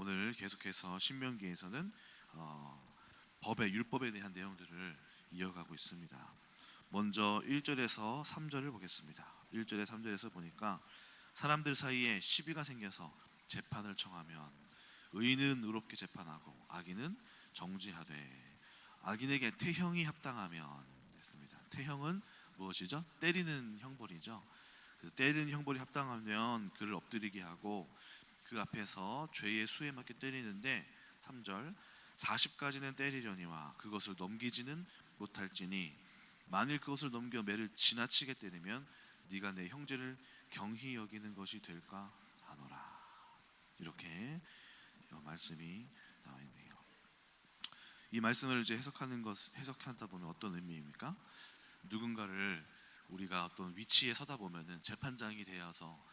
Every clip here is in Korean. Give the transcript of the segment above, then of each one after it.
오늘 계속해서 신명기에서는 법의 율법에 대한 내용들을 이어가고 있습니다. 먼저 1절에서 3절을 보겠습니다. 1절에 3절에서 보니까 사람들 사이에 시비가 생겨서 재판을 청하면 의인은 의롭게 재판하고 악인은 정죄하되 악인에게 태형이 합당하면 됐습니다. 태형은 무엇이죠? 때리는 형벌이죠. 그래서 때리는 형벌이 합당하면 그를 엎드리게 하고 그 앞에서 죄의 수에 맞게 때리는데 3절 40까지는 때리려니와 그것을 넘기지는 못할지니 만일 그것을 넘겨 매를 지나치게 때리면 네가 내 형제를 경히 여기는 것이 될까 하노라. 이렇게 말씀이 나와 있네요. 이 말씀을 이제 해석하다 보면 어떤 의미입니까? 누군가를 우리가 어떤 위치에 서다 보면은 재판장이 되어서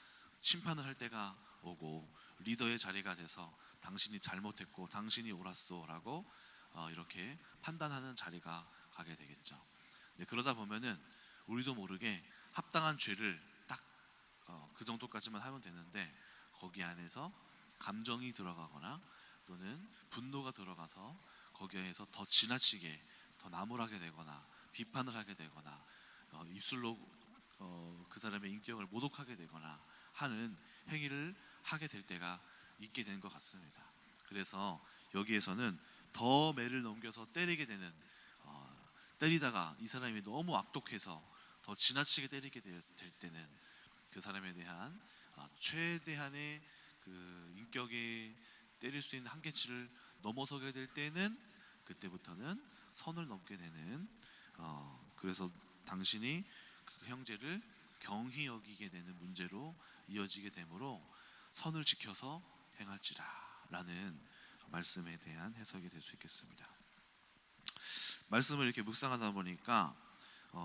심판을 할 때가 오고 리더의 자리가 돼서 당신이 잘못했고 당신이 옳았소라고 이렇게 판단하는 자리가 가게 되겠죠. 그러다 보면은 우리도 모르게 합당한 죄를 딱 그 정도까지만 하면 되는데 거기 안에서 감정이 들어가거나 또는 분노가 들어가서 거기에서 더 지나치게 더 나무라게 되거나 비판을 하게 되거나 입술로 그 사람의 인격을 모독하게 되거나 하는 행위를 하게 될 때가 있게 되는 것 같습니다. 그래서 여기에서는 더 매를 넘겨서 때리게 되는 때리다가 이 사람이 너무 악독해서 더 지나치게 때리게 될 때는 그 사람에 대한 최대한의 그 인격에 때릴 수 있는 한계치를 넘어서게 될 때는 그때부터는 선을 넘게 되는 그래서 당신이 그 형제를 경히 여기게 되는 문제로 이어지게 되므로 선을 지켜서 행할지라 라는 말씀에 대한 해석이 될 수 있겠습니다. 말씀을 이렇게 묵상하다 보니까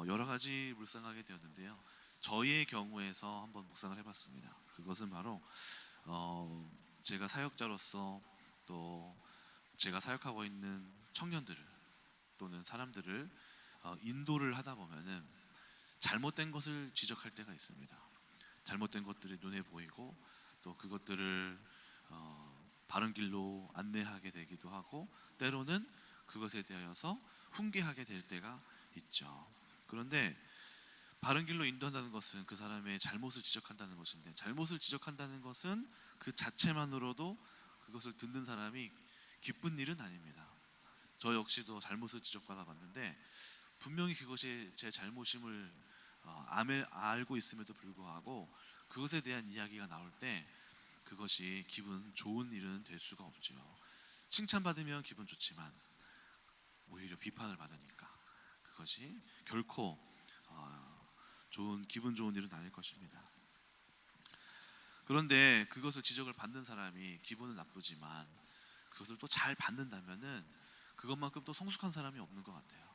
여러 가지 묵상하게 되었는데요. 저희의 경우에서 한번 묵상을 해봤습니다. 그것은 바로 제가 사역자로서 또 제가 사역하고 있는 청년들을 또는 사람들을 인도를 하다 보면은 잘못된 것을 지적할 때가 있습니다. 잘못된 것들이 눈에 보이고 또 그것들을 바른 길로 안내하게 되기도 하고 때로는 그것에 대하여서 훈계하게 될 때가 있죠. 그런데 바른 길로 인도한다는 것은 그 사람의 잘못을 지적한다는 것인데 잘못을 지적한다는 것은 그 자체만으로도 그것을 듣는 사람이 기쁜 일은 아닙니다. 저 역시도 잘못을 지적받아 봤는데 분명히 그것이 제 잘못임을 알고 있음에도 불구하고 그것에 대한 이야기가 나올 때 그것이 기분 좋은 일은 될 수가 없죠. 칭찬받으면 기분 좋지만 오히려 비판을 받으니까 그것이 결코 기분 좋은 일은 아닐 것입니다. 그런데 그것을 지적을 받는 사람이 기분은 나쁘지만 그것을 또 잘 받는다면은 그것만큼 또 성숙한 사람이 없는 것 같아요.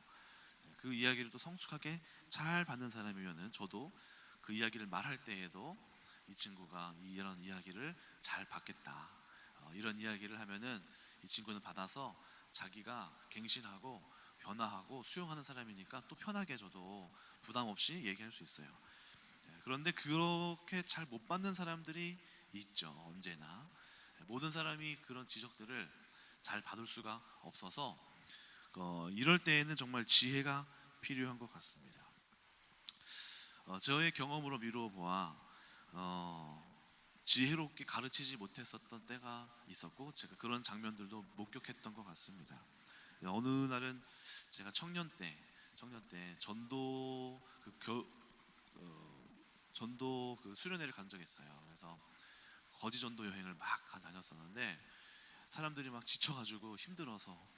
그 이야기를 또 성숙하게 잘 받는 사람이면은 저도 그 이야기를 말할 때에도 이 친구가 이런 이야기를 잘 받겠다. 이런 이야기를 하면은 이 친구는 받아서 자기가 갱신하고 변화하고 수용하는 사람이니까 또 편하게 저도 부담 없이 얘기할 수 있어요. 그런데 그렇게 잘 못 받는 사람들이 있죠. 언제나 모든 사람이 그런 지적들을 잘 받을 수가 없어서 이럴 때에는 정말 지혜가 필요한 것 같습니다. 저의 경험으로 미루어 보아 지혜롭게 가르치지 못했었던 때가 있었고 제가 그런 장면들도 목격했던 것 같습니다. 어느 날은 제가 청년 때 전도 그 수련회를 간 적이 있어요. 그래서 거지 전도 여행을 막 다녔었는데 사람들이 막 지쳐가지고 힘들어서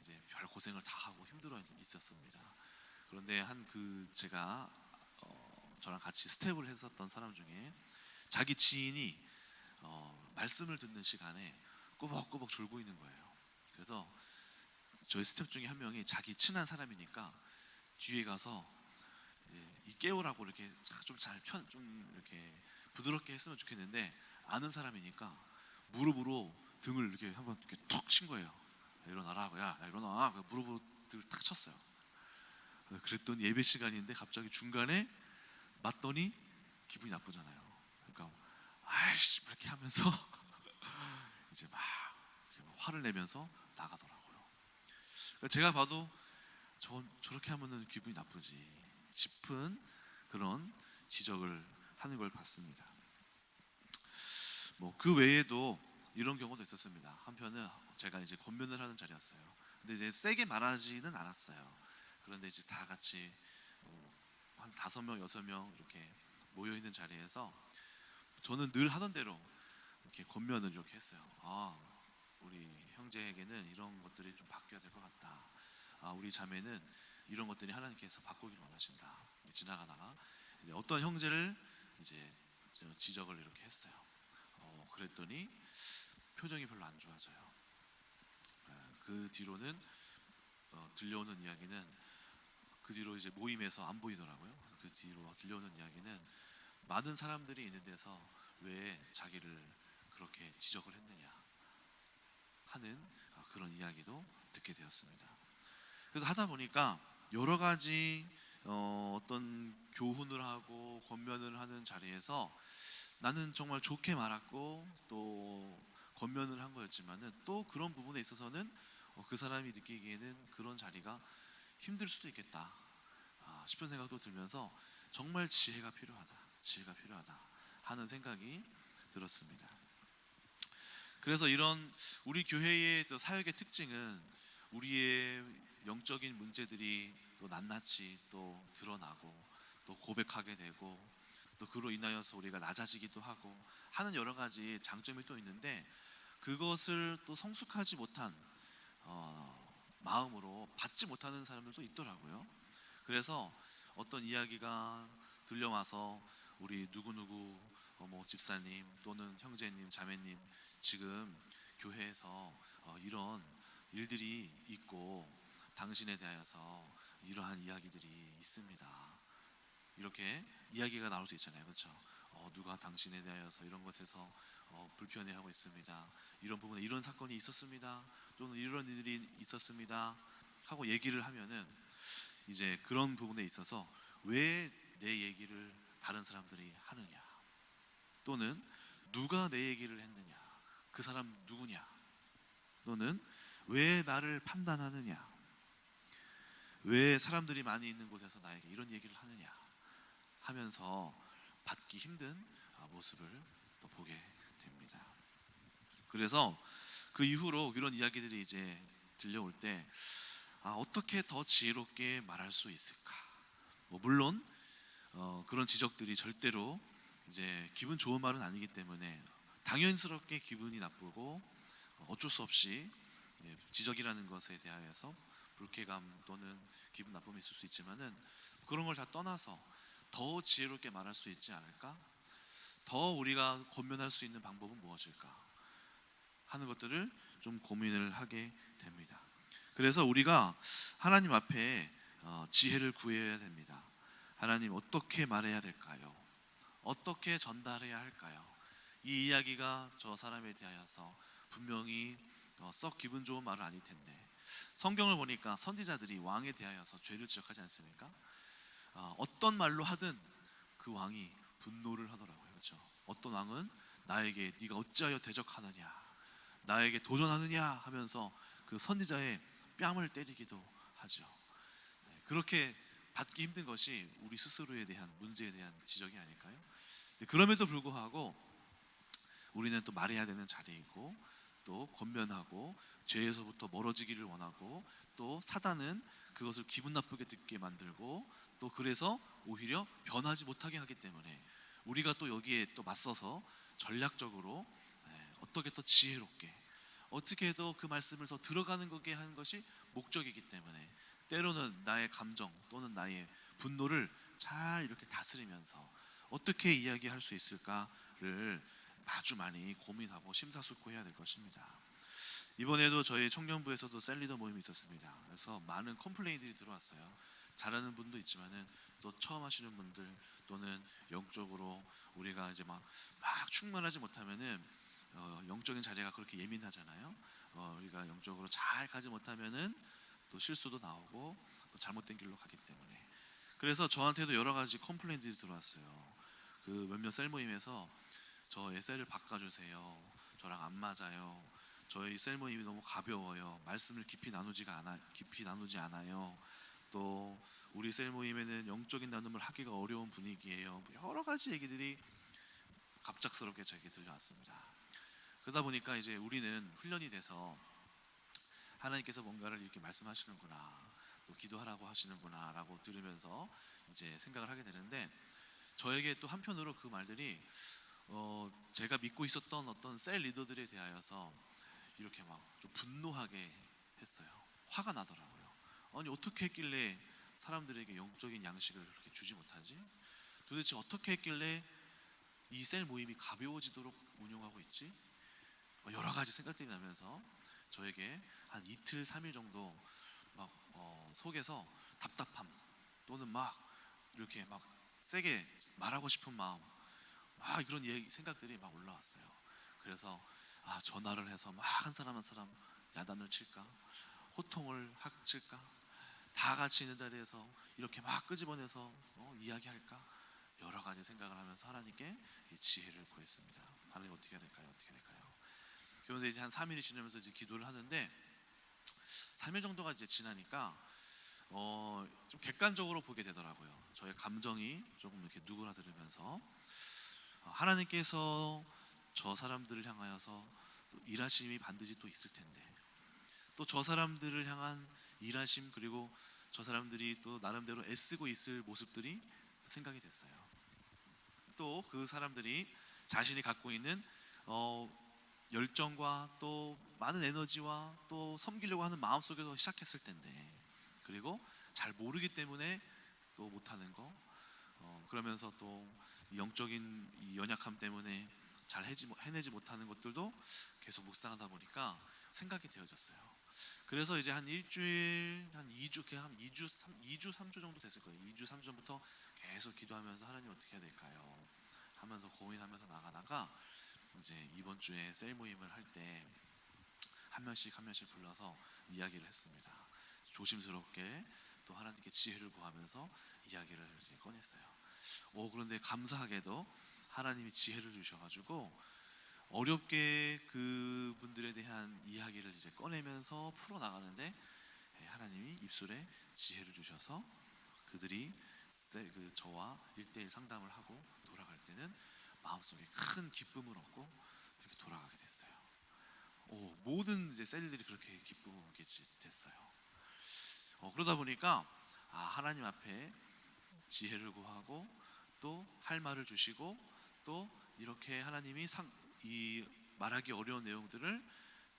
이제 별 고생을 다 하고 힘들어 있었습니다. 그런데 제가 저랑 같이 스텝을 했었던 사람 중에 자기 지인이 말씀을 듣는 시간에 꾸벅꾸벅 졸고 있는 거예요. 그래서 저희 스텝 중에 한 명이 자기 친한 사람이니까 뒤에 가서 이 깨우라고 이렇게 좀 이렇게 부드럽게 했으면 좋겠는데 아는 사람이니까 무릎으로 등을 이렇게 한번 이렇게 턱 친 거예요. 일어나라고, 야 일어나. 무릎으로 등을 탁 쳤어요. 그랬더니 예배 시간인데 갑자기 중간에 맞더니 기분이 나쁘잖아요. 그러니까 아이씨 이렇게 하면서 이제 막 화를 내면서 나가더라고요. 제가 봐도 저렇게 하면은 기분이 나쁘지 싶은 그런 지적을 하는 걸 봤습니다. 뭐 그 외에도 이런 경우도 있었습니다. 한편은 제가 이제 권면을 하는 자리였어요. 근데 이제 세게 말하지는 않았어요. 그런데 이제 다 같이 한 5명, 6명 이렇게 모여 있는 자리에서 저는 늘 하던 대로 이렇게 권면을 이렇게 했어요. 우리 형제에게는 이런 것들이 좀 바뀌어야 될 것 같다. 우리 자매는 이런 것들이 하나님께서 바꾸기를 원하신다. 지나가다가 이제 어떤 형제를 이제 지적을 이렇게 했어요. 그랬더니 표정이 별로 안 좋아져요. 그 뒤로는 들려오는 이야기는 그 뒤로 이제 모임에서 안 보이더라고요. 그 뒤로 들려오는 이야기는 많은 사람들이 있는 데서 왜 자기를 그렇게 지적을 했느냐 하는 그런 이야기도 듣게 되었습니다. 그래서 하다 보니까 여러 가지 어떤 교훈을 하고 권면을 하는 자리에서 나는 정말 좋게 말했고 또 권면을 한 거였지만은 또 그런 부분에 있어서는 그 사람이 느끼기에는 그런 자리가 힘들 수도 있겠다 싶은 생각도 들면서 정말 지혜가 필요하다 하는 생각이 들었습니다. 그래서 이런 우리 교회의 사역의 특징은 우리의 영적인 문제들이 또 낱낱이 또 드러나고 또 고백하게 되고 또 그로 인하여서 우리가 낮아지기도 하고 하는 여러 가지 장점이 또 있는데 그것을 또 성숙하지 못한 마음으로 받지 못하는 사람들도 있더라고요. 그래서 어떤 이야기가 들려와서 우리 누구누구 뭐 집사님 또는 형제님 자매님 지금 교회에서 이런 일들이 있고 당신에 대하여서 이러한 이야기들이 있습니다. 이렇게 이야기가 나올 수 있잖아요. 그렇죠? 누가 당신에 대하여서 이런 것에서 불편해하고 있습니다. 이런 부분에 이런 사건이 있었습니다. 또는 이런 일들이 있었습니다. 하고 얘기를 하면은 이제 그런 부분에 있어서 왜 내 얘기를 다른 사람들이 하느냐 또는 누가 내 얘기를 했느냐 그 사람 누구냐 또는 왜 나를 판단하느냐 왜 사람들이 많이 있는 곳에서 나에게 이런 얘기를 하느냐 하면서 받기 힘든 모습을 또 보게 됩니다. 그래서 그 이후로 이런 이야기들이 이제 들려올 때 어떻게 더 지혜롭게 말할 수 있을까? 물론 그런 지적들이 절대로 이제 기분 좋은 말은 아니기 때문에 당연스럽게 기분이 나쁘고 어쩔 수 없이 지적이라는 것에 대하여서 불쾌감 또는 기분 나쁨이 있을 수 있지만은 그런 걸 다 떠나서 더 지혜롭게 말할 수 있지 않을까? 더 우리가 권면할 수 있는 방법은 무엇일까? 하는 것들을 좀 고민을 하게 됩니다. 그래서 우리가 하나님 앞에 지혜를 구해야 됩니다. 하나님 어떻게 말해야 될까요? 어떻게 전달해야 할까요? 이 이야기가 저 사람에 대하여서 분명히 썩 기분 좋은 말은 아닐 텐데 성경을 보니까 선지자들이 왕에 대하여서 죄를 지적하지 않습니까? 어떤 말로 하든 그 왕이 분노를 하더라고요. 그렇죠? 어떤 왕은 나에게 네가 어찌하여 대적하느냐 나에게 도전하느냐 하면서 그 선지자의 뺨을 때리기도 하죠. 그렇게 받기 힘든 것이 우리 스스로에 대한 문제에 대한 지적이 아닐까요? 그럼에도 불구하고 우리는 또 말해야 되는 자리이고 또 권면하고 죄에서부터 멀어지기를 원하고 또 사단은 그것을 기분 나쁘게 듣게 만들고 또 그래서 오히려 변하지 못하게 하기 때문에 우리가 또 여기에 또 맞서서 전략적으로 어떻게 더 지혜롭게 어떻게 해도 그 말씀을 더 들어가는 거게 하는 것이 목적이기 때문에 때로는 나의 감정 또는 나의 분노를 잘 이렇게 다스리면서 어떻게 이야기할 수 있을까를 아주 많이 고민하고 심사숙고해야 될 것입니다. 이번에도 저희 청년부에서도 셀리더 모임이 있었습니다. 그래서 많은 컴플레인들이 들어왔어요. 잘하는 분도 있지만은 또 처음 하시는 분들 또는 영적으로 우리가 이제 막 충만하지 못하면은 영적인 자리가 그렇게 예민하잖아요. 우리가 영적으로 잘 가지 못하면은 또 실수도 나오고 또 잘못된 길로 가기 때문에 그래서 저한테도 여러 가지 컴플레인들이 들어왔어요. 그 몇몇 셀 모임에서 저 SL을 바꿔주세요. 저랑 안 맞아요. 저희 셀 모임이 너무 가벼워요. 말씀을 깊이 나누지 않아요. 또 우리 셀 모임에는 영적인 나눔을 하기가 어려운 분위기예요. 여러 가지 얘기들이 갑작스럽게 저에게 들려왔습니다. 그러다 보니까 이제 우리는 훈련이 돼서 하나님께서 뭔가를 이렇게 말씀하시는구나, 또 기도하라고 하시는구나라고 들으면서 이제 생각을 하게 되는데, 저에게 또 한편으로 그 말들이 제가 믿고 있었던 어떤 셀 리더들에 대하여서 이렇게 막 좀 분노하게 했어요. 화가 나더라고요. 아니 어떻게 했길래 사람들에게 영적인 양식을 그렇게 주지 못하지? 도대체 어떻게 했길래 이 셀 모임이 가벼워지도록 운영하고 있지? 여러 가지 생각들이 나면서 저에게 한 이틀 3일 정도 막 속에서 답답함, 또는 막 이렇게 막 세게 말하고 싶은 마음, 막 이런 생각들이 막 올라왔어요. 그래서 전화를 해서 막 한 사람 한 사람 야단을 칠까, 호통을 칠까, 다 같이 있는 자리에서 이렇게 막 끄집어내서 이야기할까, 여러 가지 생각을 하면서 하나님께 이 지혜를 구했습니다. 하나님 어떻게 해야 될까요? 어떻게 해야 될까요? 그러면서 이제 한 3일이 지나면서 이제 기도를 하는데, 3일 정도가 이제 지나니까 좀 객관적으로 보게 되더라고요. 저의 감정이 조금 이렇게 누그러들으면서 하나님께서 저 사람들을 향하여서 또 일하심이 반드시 또 있을 텐데, 또 저 사람들을 향한 일하심, 그리고 저 사람들이 또 나름대로 애쓰고 있을 모습들이 생각이 됐어요. 또 그 사람들이 자신이 갖고 있는 열정과 또 많은 에너지와 또 섬기려고 하는 마음속에서 시작했을 텐데, 그리고 잘 모르기 때문에 또 못하는 거, 그러면서 또 영적인 이 연약함 때문에 잘 해내지 못하는 것들도 계속 묵상하다 보니까 생각이 되어졌어요. 그래서 이제 한 일주일, 한 2주, 한 2주 3주 정도 됐을 거예요. 2주 3주 전부터 계속 기도하면서 하나님 어떻게 해야 될까요? 하면서 고민하면서 나가다가 이제 이번 주에 셀 모임을 할 때 한 명씩 한 명씩 불러서 이야기를 했습니다. 조심스럽게 또 하나님께 지혜를 구하면서 이야기를 이제 꺼냈어요. 그런데 감사하게도 하나님이 지혜를 주셔가지고 어렵게 그분들에 대한 이야기를 이제 꺼내면서 풀어 나가는데, 하나님이 입술에 지혜를 주셔서 그들이 저와 1대1 상담을 하고 돌아갈 때는 마음속에 큰 기쁨을 얻고 이렇게 돌아가게 됐어요. 모든 이제 셀들이 그렇게 기쁨을 얻게 됐어요. 그러다 보니까 하나님 앞에 지혜를 구하고 또 할 말을 주시고, 또 이렇게 하나님이 이 말하기 어려운 내용들을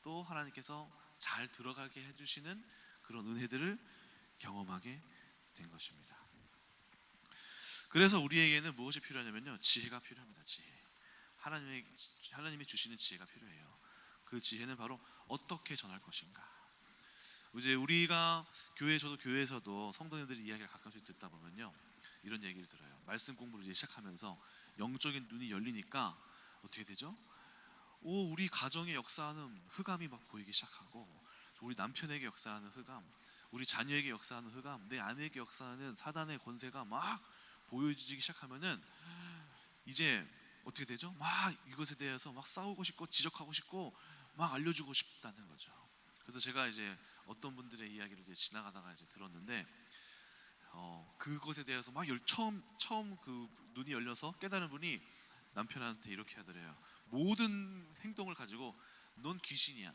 또 하나님께서 잘 들어가게 해주시는 그런 은혜들을 경험하게 된 것입니다. 그래서 우리에게는 무엇이 필요하냐면요, 지혜가 필요합니다. 지혜. 하나님이 주시는 지혜가 필요해요. 그 지혜는 바로 어떻게 전할 것인가. 이제 우리가 저도 교회에서도 성도님들이 이야기를 가끔씩 듣다 보면요, 이런 얘기를 들어요. 말씀 공부를 이제 시작하면서 영적인 눈이 열리니까 어떻게 되죠? 우리 가정에 역사하는 흑암이 막 보이기 시작하고, 우리 남편에게 역사하는 흑암, 우리 자녀에게 역사하는 흑암, 내 아내에게 역사하는 사단의 권세가 막 보여지기 시작하면은 이제 어떻게 되죠? 막 이것에 대해서 막 싸우고 싶고 지적하고 싶고 막 알려주고 싶다는 거죠. 그래서 제가 이제 어떤 분들의 이야기를 이제 지나가다가 이제 들었는데, 그것에 대해서 막 처음 그 눈이 열려서 깨달은 분이 남편한테 이렇게 하더래요. 모든 행동을 가지고 넌 귀신이야,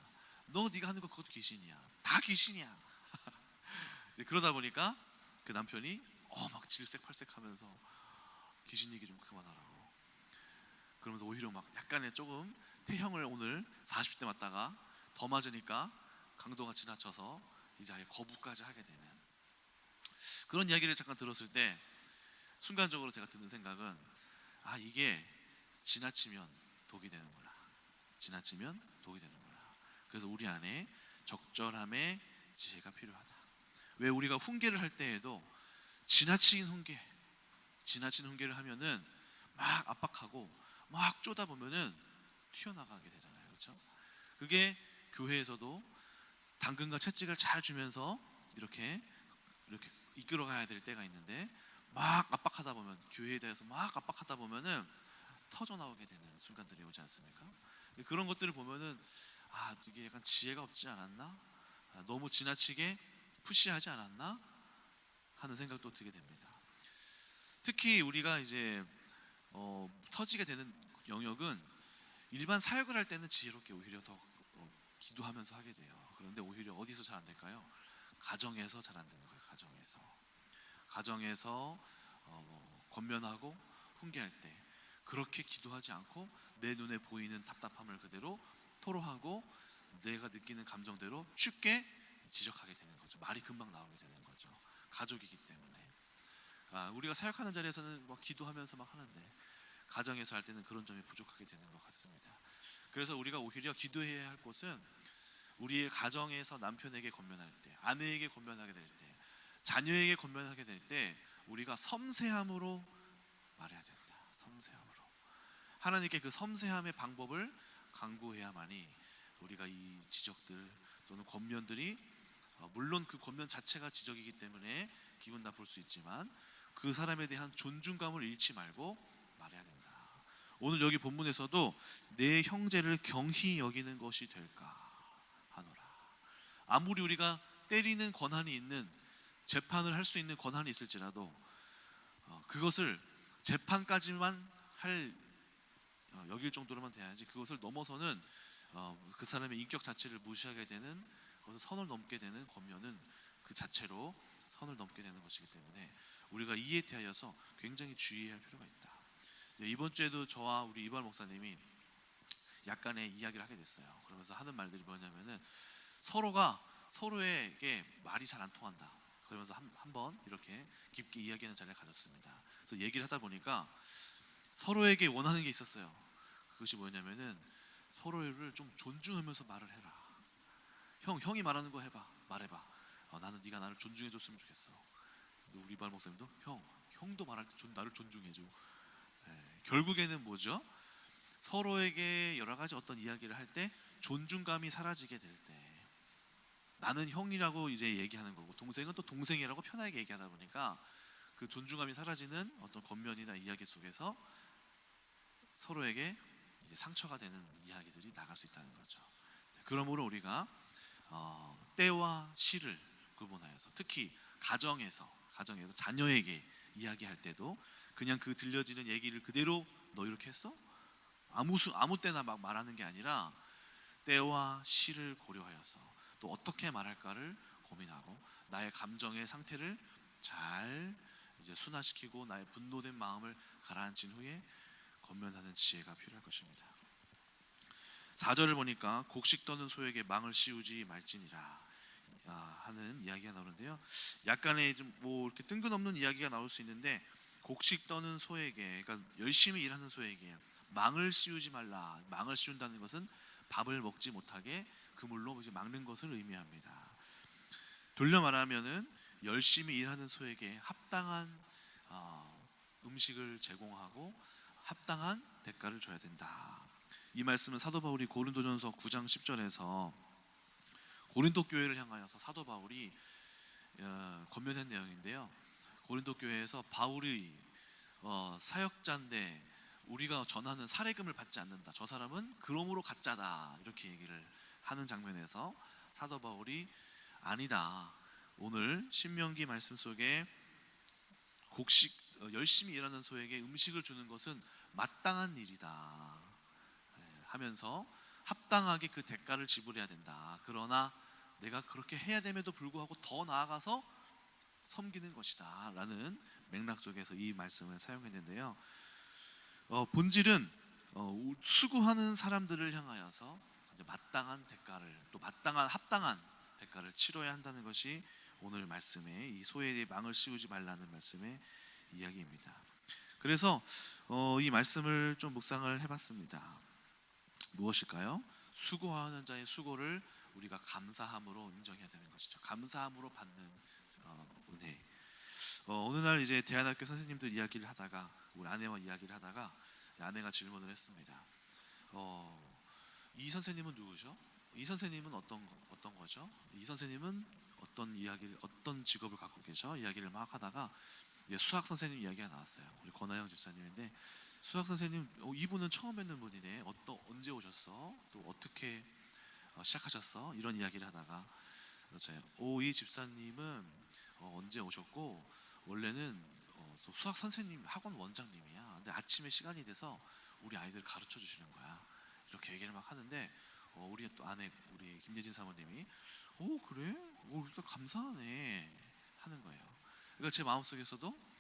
네가 하는 거 그것도 귀신이야, 다 귀신이야. 이제 그러다 보니까 그 남편이 막 질색팔색하면서 귀신 얘기 좀 그만하라고, 그러면서 오히려 막 약간의 조금 태형을 오늘 40대 맞다가 더 맞으니까 강도가 지나쳐서 이제 아예 거부까지 하게 되는 그런 이야기를 잠깐 들었을 때, 순간적으로 제가 드는 생각은 이게 지나치면 독이 되는구나. 지나치면 독이 되는구나. 그래서 우리 안에 적절함의 지혜가 필요하다. 왜 우리가 훈계를 할 때에도 지나친 훈계를 하면은 막 압박하고 막 쪼다 보면은 튀어나가게 되잖아요. 그렇죠? 그게 교회에서도 당근과 채찍을 잘 주면서 이렇게 이끌어가야 될 때가 있는데, 막 압박하다 보면, 교회에 대해서 막 압박하다 보면은 터져 나오게 되는 순간들이 오지 않습니까? 그런 것들을 보면은 이게 약간 지혜가 없지 않았나? 너무 지나치게 푸시하지 않았나? 하는 생각도 들게 됩니다. 특히 우리가 이제 터지게 되는 영역은 일반 사역을 할 때는 지혜롭게 오히려 더 기도하면서 하게 돼요. 그런데 오히려 어디서 잘 안 될까요? 가정에서 잘 안 되는 거예요. 가정에서 권면하고 훈계할 때 그렇게 기도하지 않고 내 눈에 보이는 답답함을 그대로 토로하고 내가 느끼는 감정대로 쉽게 지적하게 되는 거죠. 말이 금방 나오게 되는 거죠. 가족이기 때문에. 우리가 사역하는 자리에서는 막 기도하면서 막 하는데 가정에서 할 때는 그런 점이 부족하게 되는 것 같습니다. 그래서 우리가 오히려 기도해야 할 곳은 우리의 가정에서 남편에게 권면할 때, 아내에게 권면하게 될 때, 자녀에게 권면하게 될 때 우리가 섬세함으로 말해야 된다. 섬세함으로. 하나님께 그 섬세함의 방법을 강구해야만이 우리가 이 지적들 또는 권면들이 물론 그 권면 자체가 지적이기 때문에 기분 나쁠 수 있지만 그 사람에 대한 존중감을 잃지 말고 말해야 된다. 오늘 여기 본문에서도 내 형제를 경히 여기는 것이 될까 하노라. 아무리 우리가 때리는 권한이 있는 재판을 할 수 있는 권한이 있을지라도 그것을 재판까지만 여길 정도로만 돼야지 그것을 넘어서는 그 사람의 인격 자체를 무시하게 되는 그것을 선을 넘게 되는 권면은 그 자체로 선을 넘게 되는 것이기 때문에 우리가 이에 대하여서 굉장히 주의해야 할 필요가 있다. 이번 주에도 저와 우리 이발 목사님이 약간의 이야기를 하게 됐어요. 그러면서 하는 말들이 뭐냐면은 서로가 서로에게 말이 잘 안 통한다. 그러면서 한번 이렇게 깊게 이야기하는 자리를 가졌습니다. 그래서 얘기를 하다 보니까 서로에게 원하는 게 있었어요. 그것이 뭐냐면은 서로를 좀 존중하면서 말을 해라. 형이 말하는 거 말해봐. 나는 네가 나를 존중해줬으면 좋겠어. 우리 발 목사님도 형도 말할 때 나를 존중해줘. 결국에는 뭐죠? 서로에게 여러 가지 어떤 이야기를 할 때 존중감이 사라지게 될 때 나는 형이라고 이제 얘기하는 거고 동생은 또 동생이라고 편하게 얘기하다 보니까 그 존중감이 사라지는 어떤 겉면이나 이야기 속에서 서로에게 이제 상처가 되는 이야기들이 나갈 수 있다는 거죠. 그러므로 우리가 때와 시를 구분하여서 특히 가정에서 자녀에게 이야기할 때도 그냥 그 들려지는 얘기를 그대로 너 이렇게 했어? 아무 때나 막 말하는 게 아니라 때와 시를 고려하여서 또 어떻게 말할까를 고민하고 나의 감정의 상태를 잘 이제 순화시키고 나의 분노된 마음을 가라앉힌 후에 권면하는 지혜가 필요할 것입니다. 4절을 보니까 곡식 떠는 소에게 망을 씌우지 말지니라 하는 이야기가 나오는데요. 약간의 좀 뭐 이렇게 뜬금없는 이야기가 나올 수 있는데 곡식 떠는 소에게, 그러니까 열심히 일하는 소에게 망을 씌우지 말라. 망을 씌운다는 것은 밥을 먹지 못하게 그물로 이제 막는 것을 의미합니다. 돌려 말하면은 열심히 일하는 소에게 합당한 음식을 제공하고 합당한 대가를 줘야 된다. 이 말씀은 사도 바울이 고린도전서 9장 10절에서 고린도 교회를 향하여서 사도 바울이 권면한 내용인데요. 고린도 교회에서 바울이 사역자인데 우리가 전하는 사례금을 받지 않는다. 저 사람은 그러므로 가짜다. 이렇게 얘기를 하는 장면에서 사도 바울이 아니다. 오늘 신명기 말씀 속에 열심히 일하는 소에게 음식을 주는 것은 마땅한 일이다 하면서 합당하게 그 대가를 지불해야 된다. 그러나 내가 그렇게 해야 됨에도 불구하고 더 나아가서 섬기는 것이다 라는 맥락 속에서 이 말씀을 사용했는데요. 본질은 수고하는 사람들을 향하여서 마땅한 대가를 또 합당한 대가를 치러야 한다는 것이 오늘 말씀의 이 소에 망을 씌우지 말라는 말씀의 이야기입니다. 그래서 이 말씀을 좀 묵상을 해봤습니다. 무엇일까요? 수고하는 자의 수고를 우리가 감사함으로 인정해야 되는 것이죠. 감사함으로 받는 은혜. 어느 날 이제 대안학교 선생님들 이야기를 하다가 우리 아내와 이야기를 하다가 아내가 질문을 했습니다. 이 선생님은 누구죠? 이 선생님은 어떤 거죠? 이 선생님은 어떤 직업을 갖고 계셔? 이야기를 막 하다가 수학 선생님 이야기가 나왔어요. 우리 권하영 집사님인데 수학 선생님 이분은 처음 뵙는 분이네. 언제 오셨어? 또 어떻게 시작하셨어? 이런 이야기를 하다가 이 집사님은 언제 오셨고 원래는 또 수학 선생님 학원 원장님이야. 근데 아침에 시간이 돼서 우리 아이들 가르쳐 주시는 거야. 이렇게 얘기를 막 하는데 우리 또 아내 우리 김예진 사모님이 그래? 또 감사하네 하는 거예요. 그러니까 제 마음속에서도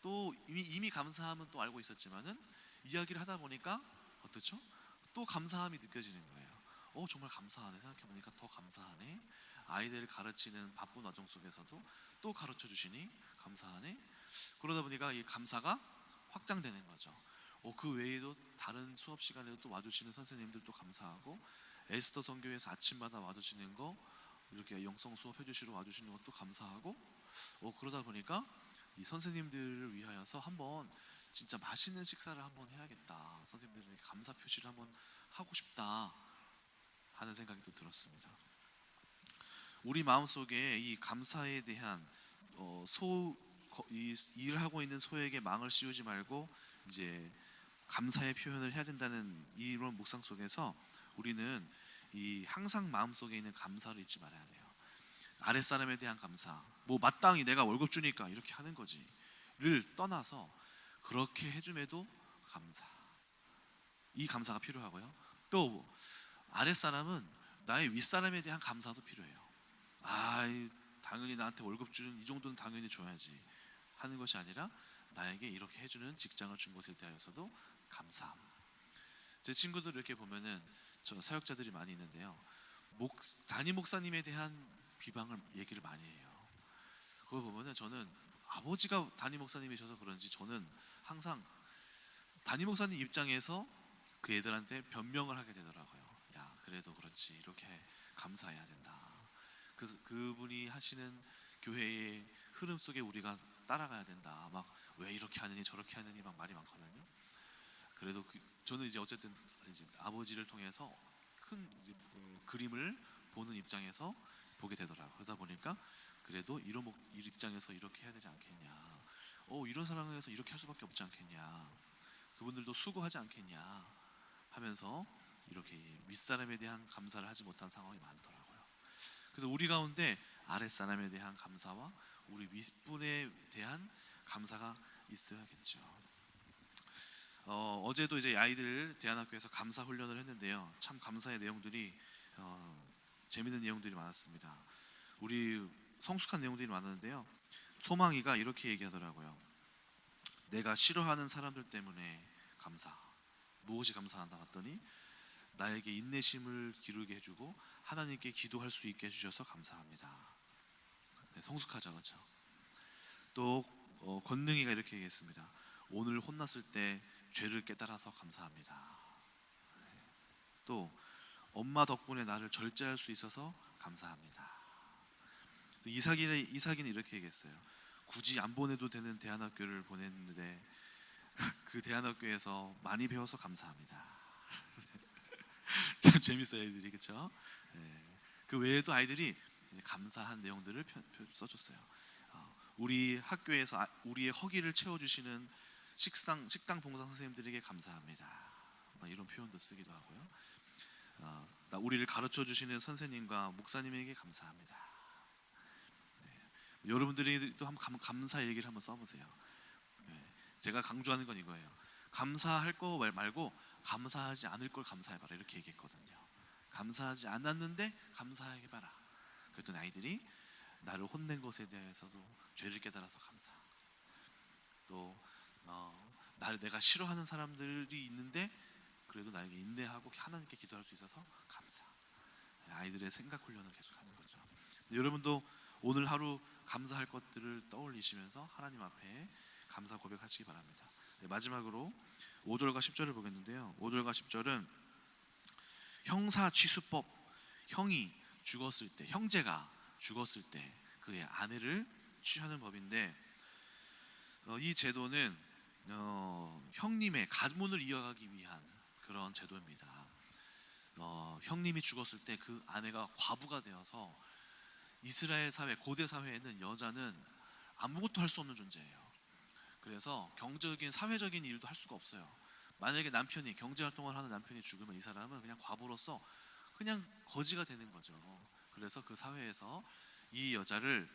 또 이미 감사함은 또 알고 있었지만은 이야기를 하다 보니까 어떻죠? 또 감사함이 느껴지는 거예요. 정말 감사하네. 생각해보니까 더 감사하네. 아이들을 가르치는 바쁜 와중 속에서도 또 가르쳐 주시니 감사하네. 그러다 보니까 이 감사가 확장되는 거죠. 그 외에도 다른 수업 시간에도 또 와주시는 선생님들도 감사하고 에스더 선교에서 아침마다 와주시는 거 이렇게 영성 수업 해주시러 와주시는 것도 감사하고 그러다 보니까 이 선생님들을 위하여서 한번 진짜 맛있는 식사를 한번 해야겠다. 선생님들에게 감사 표시를 한번 하고 싶다 하는 생각이 또 들었습니다. 우리 마음속에 이 감사에 대한 이 일을 하고 있는 소에게 망을 씌우지 말고 이제 감사의 표현을 해야 된다는 이런 묵상 속에서 우리는 이 항상 마음속에 있는 감사를 잊지 말아야 돼요. 아랫사람에 대한 감사, 마땅히 내가 월급 주니까 이렇게 하는 거지를 떠나서 그렇게 해줌에도 감사, 이 감사가 필요하고요. 또 아랫사람은 나의 윗사람에 대한 감사도 필요해요. 당연히 나한테 월급 주는 이 정도는 당연히 줘야지 하는 것이 아니라 나에게 이렇게 해주는 직장을 준 것에 대하여서도 감사함. 제 친구들 이렇게 보면은 저 사역자들이 많이 있는데요. 담임 목사님에 대한 비방을 얘기를 많이 해요. 그걸 보면은 저는 아버지가 담임 목사님이셔서 그런지 저는 항상 담임 목사님 입장에서 그 애들한테 변명을 하게 되더라고요. 야, 그래도 그렇지 이렇게 감사해야 된다. 그분이 하시는 교회의 흐름 속에 우리가 따라가야 된다. 막 왜 이렇게 하느니 저렇게 하느니 막 말이 많거든요. 그래도 저는 이제 어쨌든 이제 아버지를 통해서 큰 그림을 보는 입장에서 보게 되더라고요. 그러다 보니까 그래도 이런 입장에서 이렇게 해야 되지 않겠냐. 이런 상황에서 이렇게 할 수밖에 없지 않겠냐. 그분들도 수고하지 않겠냐 하면서 이렇게 윗사람에 대한 감사를 하지 못한 상황이 많더라고요. 그래서 우리 가운데 아랫사람에 대한 감사와 우리 윗분에 대한 감사가 있어야겠죠. 어제도 이제 아이들 대안학교에서 감사 훈련을 했는데요. 참 감사의 내용들이 재미있는 내용들이 많았습니다. 우리 성숙한 내용들이 많았는데요. 소망이가 이렇게 얘기하더라고요. 내가 싫어하는 사람들 때문에 감사. 무엇이 감사한다 봤더니 나에게 인내심을 기르게 해주고 하나님께 기도할 수 있게 해주셔서 감사합니다. 네, 성숙하죠, 그렇죠? 또 권능이가 이렇게 얘기했습니다. 오늘 혼났을 때 죄를 깨달아서 감사합니다. 또 엄마 덕분에 나를 절제할 수 있어서 감사합니다. 이삭이는 이렇게 얘기했어요. 굳이 안 보내도 되는 대안학교를 보냈는데 그 대안학교에서 많이 배워서 감사합니다. 참 재밌어요, 애들이. 그렇죠? 그 외에도 아이들이 감사한 내용들을 써줬어요. 우리 학교에서 우리의 허기를 채워주시는 식당 봉사 선생님들에게 감사합니다. 이런 표현도 쓰기도 하고요. 우리를 가르쳐 주시는 선생님과 목사님에게 감사합니다. 여러분들이 또 한번 감사 얘기를 한번 써보세요. 제가 강조하는 건 이거예요. 감사할 거 말고 감사하지 않을 걸 감사해봐라 이렇게 얘기했거든요. 감사하지 않았는데 감사해봐라. 그랬더니 아이들이 나를 혼낸 것에 대해서도 죄를 깨달아서 감사. 또 내가 싫어하는 사람들이 있는데 그래도 나에게 인내하고 하나님께 기도할 수 있어서 감사. 아이들의 생각 훈련을 계속하는 거죠. 여러분도 오늘 하루 감사할 것들을 떠올리시면서 하나님 앞에 감사 고백하시기 바랍니다. 마지막으로 5절과 10절을 보겠는데요. 5절과 10절은 형사 취수법, 형제가 죽었을 때 그의 아내를 취하는 법인데 이 제도는 형님의 가문을 이어가기 위한 그런 제도입니다. 형님이 죽었을 때 그 아내가 과부가 되어서 이스라엘 사회, 고대 사회에는 여자는 아무것도 할 수 없는 존재예요. 그래서 경제적인, 사회적인 일도 할 수가 없어요. 만약에 남편이 경제활동을 하는 남편이 죽으면 이 사람은 그냥 과부로서 그냥 거지가 되는 거죠. 그래서 그 사회에서 이 여자를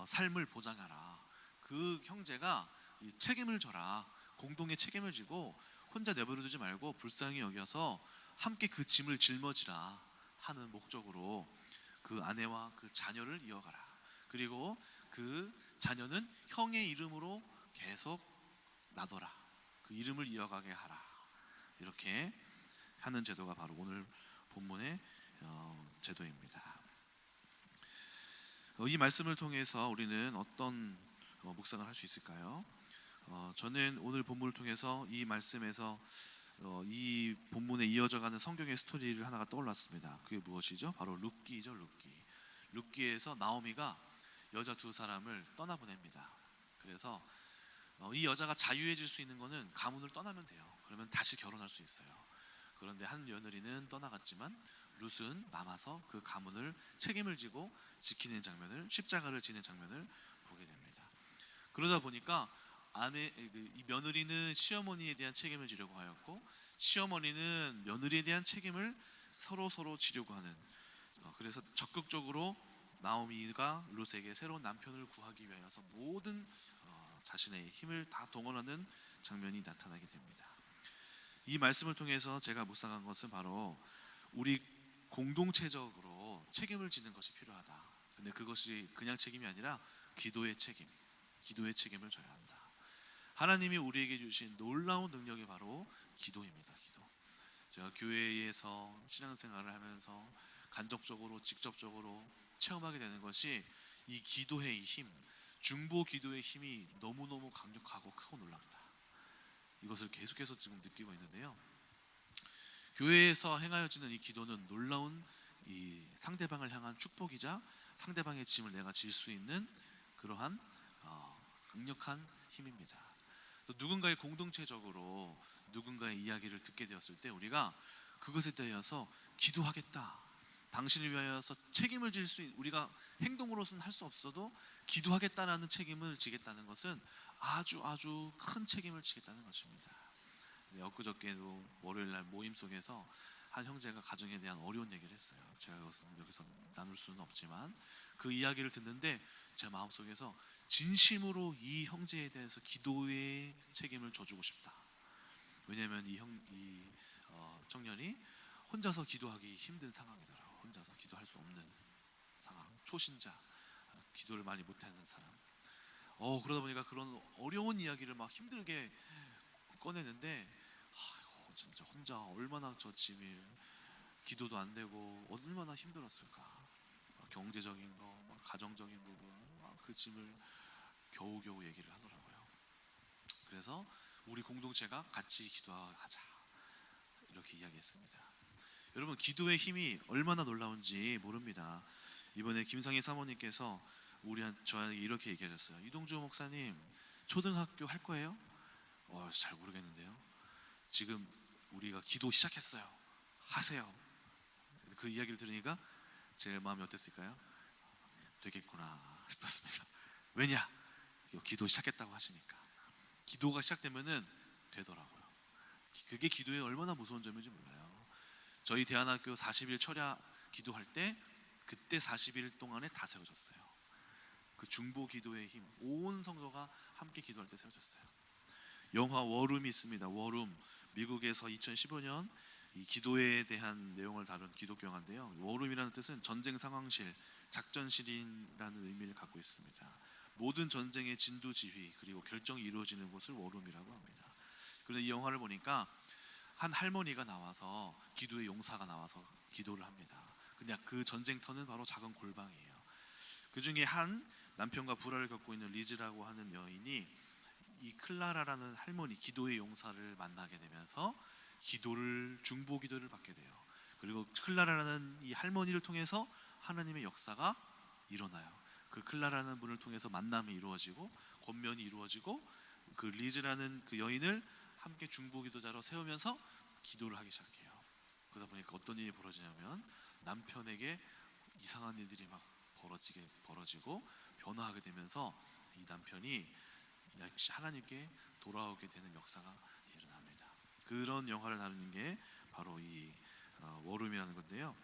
삶을 보장하라. 그 형제가 이 책임을 져라. 공동의 책임을 지고 혼자 내버려두지 말고 불쌍히 여겨서 함께 그 짐을 짊어지라 하는 목적으로 그 아내와 그 자녀를 이어가라. 그리고 그 자녀는 형의 이름으로 계속 나더라. 그 이름을 이어가게 하라. 이렇게 하는 제도가 바로 오늘 본문의 제도입니다. 이 말씀을 통해서 우리는 어떤 묵상을 할 수 있을까요? 저는 오늘 본문을 통해서 이 말씀에서 이 본문에 이어져가는 성경의 스토리를 하나가 떠올랐습니다. 그게 무엇이죠? 바로 룻기죠. 룻기에서 나오미가 여자 두 사람을 떠나보냅니다. 그래서 이 여자가 자유해질 수 있는 것은 가문을 떠나면 돼요. 그러면 다시 결혼할 수 있어요. 그런데 한 며느리는 떠나갔지만 룻은 남아서 그 가문을 책임을 지고 지키는 장면을, 십자가를 지는 장면을 보게 됩니다. 그러다 보니까 이 며느리는 시어머니에 대한 책임을 지려고 하였고, 시어머니는 며느리에 대한 책임을 서로 지려고 하는, 그래서 적극적으로 나오미가 룻에게 새로운 남편을 구하기 위하여서 모든 자신의 힘을 다 동원하는 장면이 나타나게 됩니다. 이 말씀을 통해서 제가 묵상한 것은 바로 우리 공동체적으로 책임을 지는 것이 필요하다. 근데 그것이 그냥 책임이 아니라 기도의 책임을 져야 한다. 하나님이 우리에게 주신 놀라운 능력이 바로 기도입니다. 기도. 제가 교회에서 신앙생활을 하면서 간접적으로 직접적으로 체험하게 되는 것이 이 기도의 힘, 중보 기도의 힘이 너무너무 강력하고 크고 놀랍다. 이것을 계속해서 지금 느끼고 있는데요. 교회에서 행하여지는 이 기도는 놀라운 이 상대방을 향한 축복이자 상대방의 짐을 내가 질 수 있는 그러한 강력한 힘입니다. 그래서 누군가의 공동체적으로 누군가의 이야기를 듣게 되었을 때 우리가 그것에 대해서 기도하겠다. 당신을 위하여서 책임을 질 수, 우리가 행동으로서는 할 수 없어도 기도하겠다라는 책임을 지겠다는 것은 아주 큰 책임을 지겠다는 것입니다. 엊그저께도 월요일날 모임 속에서 한 형제가 가정에 대한 어려운 얘기를 했어요. 제가 여기서 나눌 수는 없지만 그 이야기를 듣는데 제 마음속에서 진심으로 이 형제에 대해서 기도의 책임을 져주고 싶다. 왜냐하면 이 청년이 혼자서 기도하기 힘든 상황이더라고요. 혼자서 기도할 수 없는 상황, 초신자, 기도를 많이 못하는 사람. 그러다 보니까 그런 어려운 이야기를 막 힘들게 꺼내는데, 진짜 혼자 얼마나 저 짐을, 기도도 안 되고 얼마나 힘들었을까. 경제적인 거, 가정적인 부분, 그 짐을 겨우겨우 얘기를 하더라고요. 그래서 우리 공동체가 같이 기도하자 이렇게 이야기했습니다. 여러분, 기도의 힘이 얼마나 놀라운지 모릅니다. 이번에 김상희 사모님께서 저에게 이렇게 얘기하셨어요. 이동주 목사님, 초등학교 할 거예요? 잘 모르겠는데요. 지금 우리가 기도 시작했어요. 하세요. 그 이야기를 들으니까 제 마음이 어땠을까요? 되겠구나 싶었습니다. 왜냐? 기도 시작했다고 하시니까. 기도가 시작되면은 되더라고요. 그게 기도의 얼마나 무서운 점인지 몰라요. 저희 대안학교 40일 철야 기도할 때 그때 40일 동안에 다 세워졌어요. 그 중보 기도의 힘, 온 성도가 함께 기도할 때 세워졌어요. 영화 워룸이 있습니다. 워룸, 미국에서 2015년 이 기도에 대한 내용을 다룬 기독교 영화인데요. 워룸이라는 뜻은 전쟁 상황실, 작전실이라는 의미를 갖고 있습니다. 모든 전쟁의 진두 지휘 그리고 결정이 이루어지는 곳을 워룸이라고 합니다. 그런데 이 영화를 보니까 한 할머니가 나와서, 기도의 용사가 나와서 기도를 합니다. 근데 그 전쟁터는 바로 작은 골방이에요. 그 중에 한 남편과 불화를 겪고 있는 리즈라고 하는 여인이 이 클라라라는 할머니, 기도의 용사를 만나게 되면서 중보 기도를 받게 돼요. 그리고 클라라라는 이 할머니를 통해서 하나님의 역사가 일어나요. 그 클라라는 분을 통해서 만남이 이루어지고 권면이 이루어지고 그 리즈라는 그 여인을 함께 중보 기도자로 세우면서 기도를 하기 시작해요. 그러다 보니까 어떤 일이 벌어지냐면 남편에게 이상한 일들이 막 벌어지고 변화하게 되면서 이 남편이 역시 하나님께 돌아오게 되는 역사가 일어납니다. 그런 영화를 다루는 게 바로 이 워룸이라는 건데요.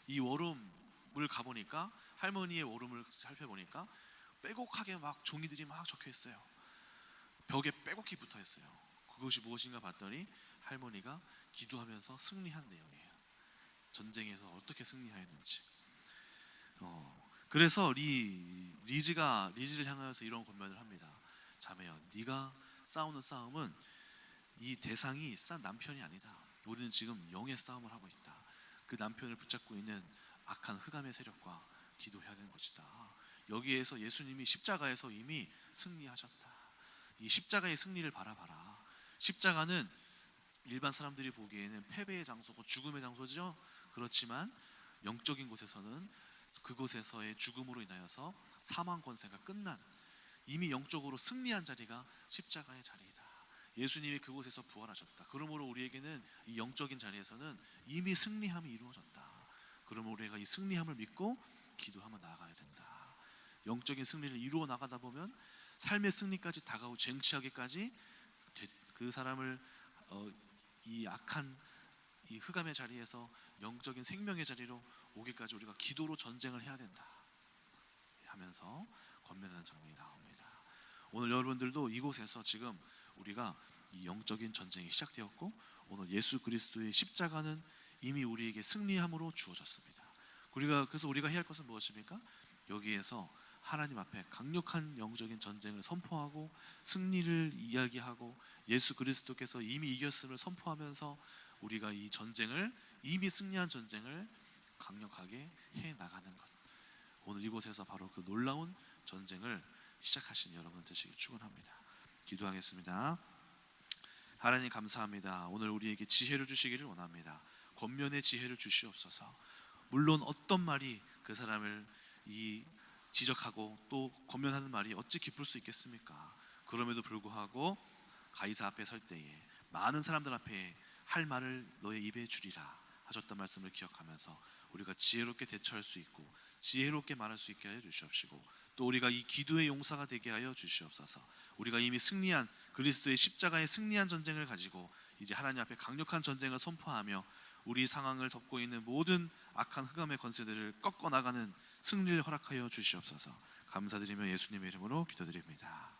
이 워룸을 가보니까, 할머니의 워룸을 살펴보니까 빼곡하게 막 종이들이 막 적혀 있어요. 벽에 빼곡히 붙어 있어요. 그것이 무엇인가 봤더니 할머니가 기도하면서 승리한 내용이에요. 전쟁에서 어떻게 승리하였는지. 그래서 리즈를 향하여서 이런 권면을 합니다. 자매여, 네가 싸우는 싸움은 이 대상이 싼 남편이 아니다. 우리는 지금 영의 싸움을 하고 있다. 그 남편을 붙잡고 있는 악한 흑암의 세력과 기도해야 되는 것이다. 여기에서 예수님이 십자가에서 이미 승리하셨다. 이 십자가의 승리를 바라봐라. 십자가는 일반 사람들이 보기에는 패배의 장소고 죽음의 장소죠. 그렇지만 영적인 곳에서는 그곳에서의 죽음으로 인하여서 사망 권세가 끝난, 이미 영적으로 승리한 자리가 십자가의 자리이다. 예수님이 그곳에서 부활하셨다. 그러므로 우리에게는 이 영적인 자리에서는 이미 승리함이 이루어졌다. 그러므로 우리가 이 승리함을 믿고 기도하며 나아가야 된다. 영적인 승리를 이루어 나가다 보면 삶의 승리까지 다가오고 쟁취하기까지 그 사람을 이 악한 이 흑암의 자리에서 영적인 생명의 자리로 오기까지 우리가 기도로 전쟁을 해야 된다 하면서 권면하는 장면이 나옵니다. 오늘 여러분들도 이곳에서 지금 우리가 이 영적인 전쟁이 시작되었고, 오늘 예수 그리스도의 십자가는 이미 우리에게 승리함으로 주어졌습니다. 그래서 우리가 해야 할 것은 무엇입니까? 여기에서 하나님 앞에 강력한 영적인 전쟁을 선포하고 승리를 이야기하고 예수 그리스도께서 이미 이겼음을 선포하면서 우리가 이 전쟁을, 이미 승리한 전쟁을 강력하게 해 나가는 것. 오늘 이곳에서 바로 그 놀라운 전쟁을 시작하신 여러분 되시길 축원합니다. 기도하겠습니다. 하나님 감사합니다. 오늘 우리에게 지혜를 주시기를 원합니다. 권면의 지혜를 주시옵소서. 물론 어떤 말이 그 사람을 지적하고 또 권면하는 말이 어찌 기쁠 수 있겠습니까? 그럼에도 불구하고 가이사 앞에 설 때에 많은 사람들 앞에 할 말을 너의 입에 주리라 하셨던 말씀을 기억하면서 우리가 지혜롭게 대처할 수 있고 지혜롭게 말할 수 있게 하여 주시옵시고, 또 우리가 이 기도의 용사가 되게 하여 주시옵소서. 우리가 이미 승리한 그리스도의 십자가의 승리한 전쟁을 가지고 이제 하나님 앞에 강력한 전쟁을 선포하며 우리 상황을 덮고 있는 모든 악한 흑암의 권세들을 꺾어 나가는 승리를 허락하여 주시옵소서. 감사드리며 예수님의 이름으로 기도드립니다.